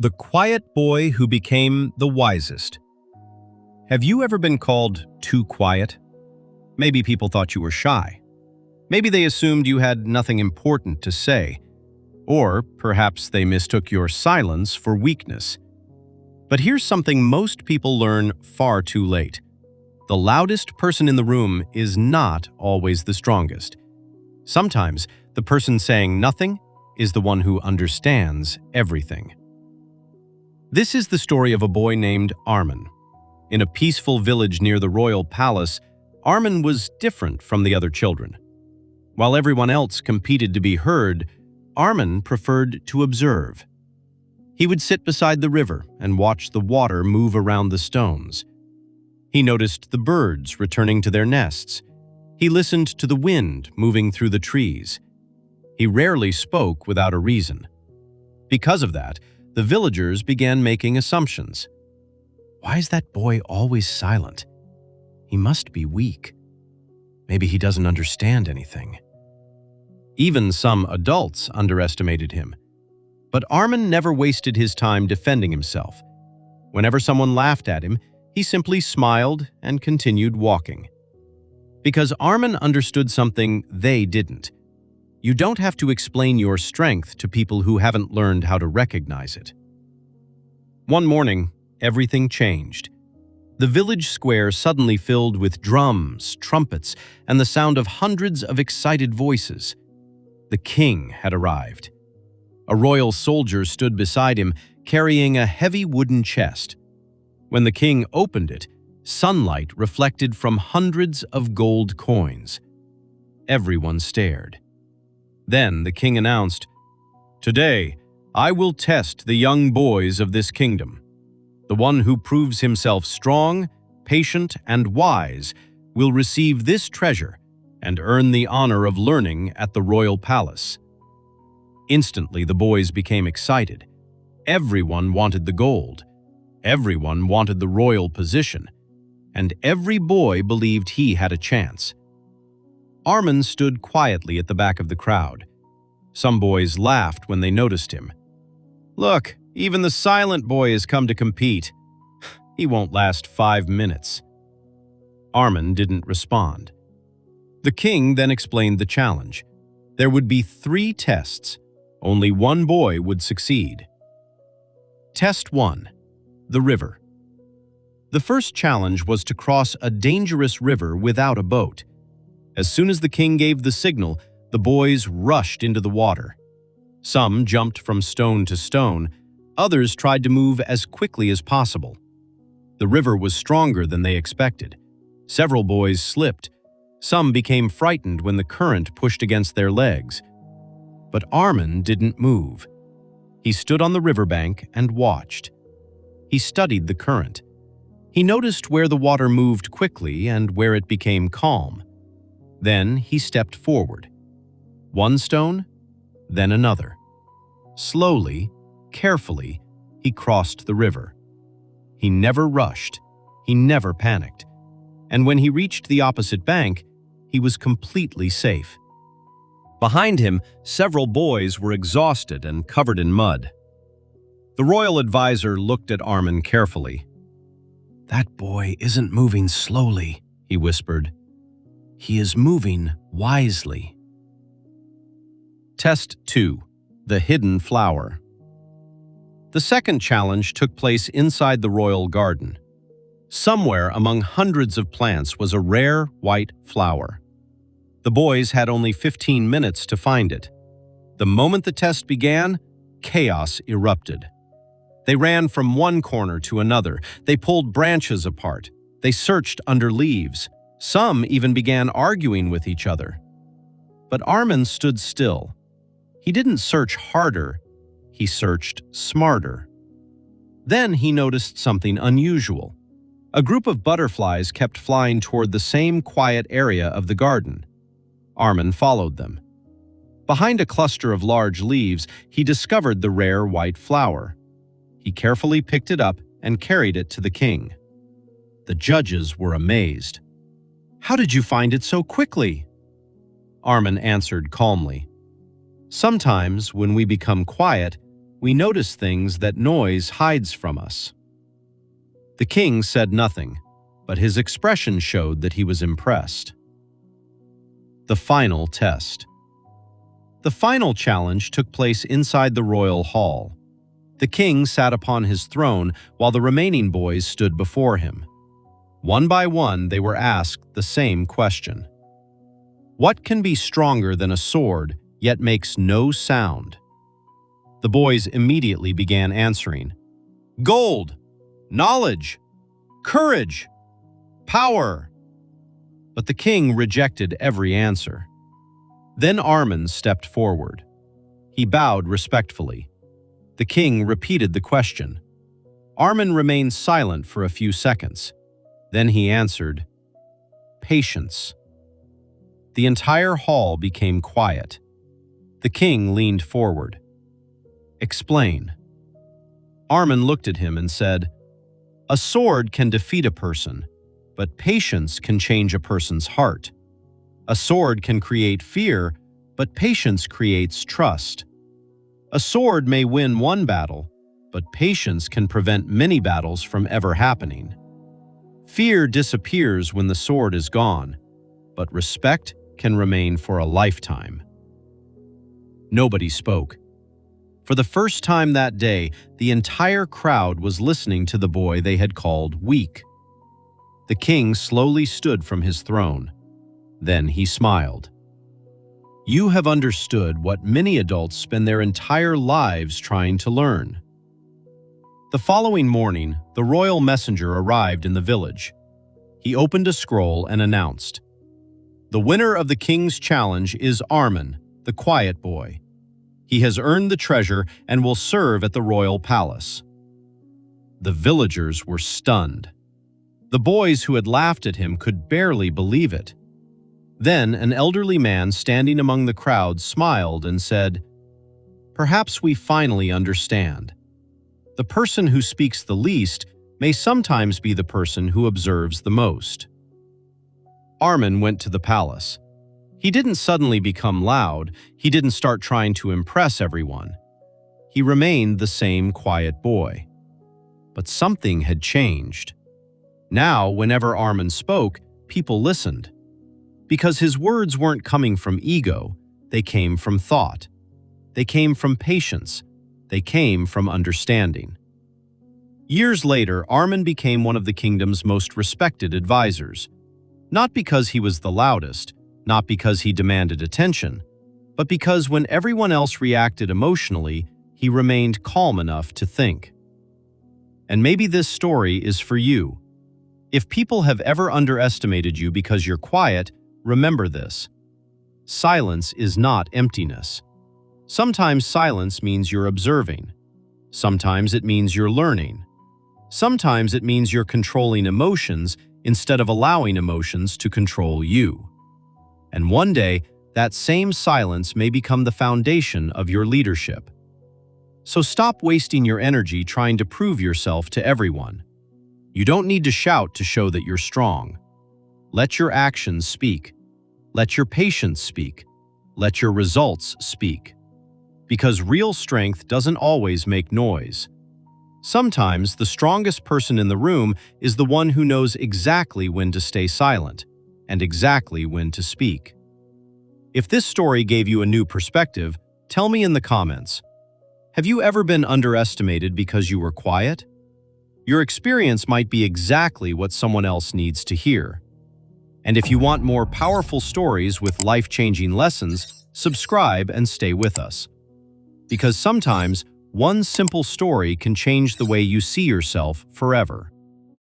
The quiet boy who became the wisest. Have you ever been called too quiet? Maybe people thought you were shy. Maybe they assumed you had nothing important to say. Or perhaps they mistook your silence for weakness. But here's something most people learn far too late. The loudest person in the room is not always the strongest. Sometimes the person saying nothing is the one who understands everything. This is the story of a boy named Armin. In a peaceful village near the royal palace, Armin was different from the other children. While everyone else competed to be heard, Armin preferred to observe. He would sit beside the river and watch the water move around the stones. He noticed the birds returning to their nests. He listened to the wind moving through the trees. He rarely spoke without a reason. Because of that, the villagers began making assumptions. Why is that boy always silent? He must be weak. Maybe he doesn't understand anything. Even some adults underestimated him. But Armin never wasted his time defending himself. Whenever someone laughed at him, he simply smiled and continued walking. Because Armin understood something they didn't. You don't have to explain your strength to people who haven't learned how to recognize it. One morning, everything changed. The village square suddenly filled with drums, trumpets, and the sound of hundreds of excited voices. The king had arrived. A royal soldier stood beside him, carrying a heavy wooden chest. When the king opened it, sunlight reflected from hundreds of gold coins. Everyone stared. Then the king announced, "Today, I will test the young boys of this kingdom. The one who proves himself strong, patient, and wise will receive this treasure and earn the honor of learning at the royal palace." Instantly, the boys became excited. Everyone wanted the gold. Everyone wanted the royal position. And every boy believed he had a chance. Armin stood quietly at the back of the crowd. Some boys laughed when they noticed him. "Look, even the silent boy has come to compete. He won't last 5 minutes." Armin didn't respond. The king then explained the challenge. There would be 3 tests. Only one boy would succeed. Test 1. The river. The first challenge was to cross a dangerous river without a boat. As soon as the king gave the signal, the boys rushed into the water. Some jumped from stone to stone. Others tried to move as quickly as possible. The river was stronger than they expected. Several boys slipped. Some became frightened when the current pushed against their legs. But Armin didn't move. He stood on the riverbank and watched. He studied the current. He noticed where the water moved quickly and where it became calm. Then he stepped forward. One stone, then another. Slowly, carefully, he crossed the river. He never rushed. He never panicked. And when he reached the opposite bank, he was completely safe. Behind him, several boys were exhausted and covered in mud. The royal advisor looked at Armin carefully. "That boy isn't moving slowly," he whispered. "He is moving wisely." Test 2. The hidden flower. The second challenge took place inside the royal garden. Somewhere among hundreds of plants was a rare white flower. The boys had only 15 minutes to find it. The moment the test began, chaos erupted. They ran from one corner to another. They pulled branches apart. They searched under leaves. Some even began arguing with each other. But Armin stood still. He didn't search harder. He searched smarter. Then he noticed something unusual. A group of butterflies kept flying toward the same quiet area of the garden. Armin followed them. Behind a cluster of large leaves, he discovered the rare white flower. He carefully picked it up and carried it to the king. The judges were amazed. "How did you find it so quickly?" Armin answered calmly. "Sometimes, when we become quiet, We notice things that noise hides from us. The king said nothing, but his expression showed that he was impressed. The final test. The final challenge took place inside the royal hall. The king sat upon his throne while the remaining boys stood before him. One by one, they were asked the same question. What can be stronger than a sword, yet makes no sound? The boys immediately began answering. Gold, knowledge, courage, power. But the king rejected every answer. Then Armin stepped forward. He bowed respectfully. The king repeated the question. Armin remained silent for a few seconds. Then he answered, Patience. The entire hall became quiet. The king leaned forward. Explain. Armin looked at him and said, A sword can defeat a person, but patience can change a person's heart. A sword can create fear, but patience creates trust. A sword may win one battle, but patience can prevent many battles from ever happening. Fear disappears when the sword is gone, but respect can remain for a lifetime. Nobody spoke. For the first time that day, the entire crowd was listening to the boy they had called weak. The king slowly stood from his throne. Then he smiled. You have understood what many adults spend their entire lives trying to learn. The following morning, the royal messenger arrived in the village. He opened a scroll and announced, The winner of the king's challenge is Armin, the quiet boy. He has earned the treasure and will serve at the royal palace. The villagers were stunned. The boys who had laughed at him could barely believe it. Then an elderly man standing among the crowd smiled and said, Perhaps we finally understand. The person who speaks the least may sometimes be the person who observes the most. Armin went to the palace. He didn't suddenly become loud. He didn't start trying to impress everyone. He remained the same quiet boy. But something had changed. Now, whenever Armin spoke, people listened. Because his words weren't coming from ego, they came from thought. They came from patience. They came from understanding. Years later, Armin became one of the kingdom's most respected advisors. Not because he was the loudest, not because he demanded attention, but because when everyone else reacted emotionally, he remained calm enough to think. And maybe this story is for you. If people have ever underestimated you because you're quiet, remember this. Silence is not emptiness. Sometimes silence means you're observing. Sometimes it means you're learning. Sometimes it means you're controlling emotions instead of allowing emotions to control you. And one day, that same silence may become the foundation of your leadership. So stop wasting your energy trying to prove yourself to everyone. You don't need to shout to show that you're strong. Let your actions speak. Let your patience speak. Let your results speak. Because real strength doesn't always make noise. Sometimes the strongest person in the room is the one who knows exactly when to stay silent and exactly when to speak. If this story gave you a new perspective, tell me in the comments. Have you ever been underestimated because you were quiet? Your experience might be exactly what someone else needs to hear. And if you want more powerful stories with life-changing lessons, subscribe and stay with us. Because sometimes, one simple story can change the way you see yourself forever.